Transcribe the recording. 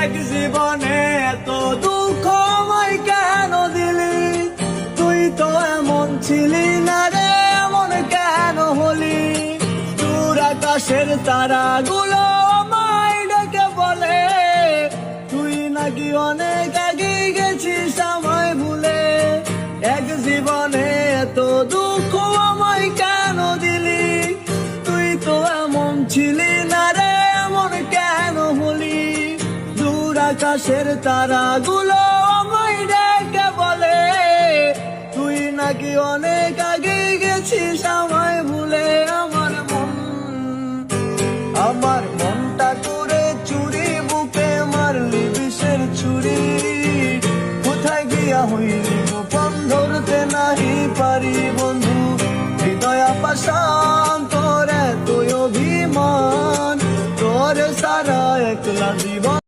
এক জীবনে এত দুঃখ আমায় কেন দিলি? তুই তো এমন ছিলি না রে, এমন কেন হলি? দূর আকাশের তারাগুলো আমায় ডেকে বলে, তুই নাকি অনেক আগে গেছিস আমায় ভুলে। এক জীবনে এত দুঃখ আমায় কেন দিলি? তুই তো এমন ছিলি না রে, এমন কেন হলি? দূর আকাশের তারাগুলো আমায় ডেকে বলে, তুই নাকি অনেক আগে গেছিস আমায় ভুলে। আমার মনটা করে চুরি, বুকে মারলি বিষের ছুরি। কোথায় গিয়া হইলি গোপন ধরতে নাহি পারিব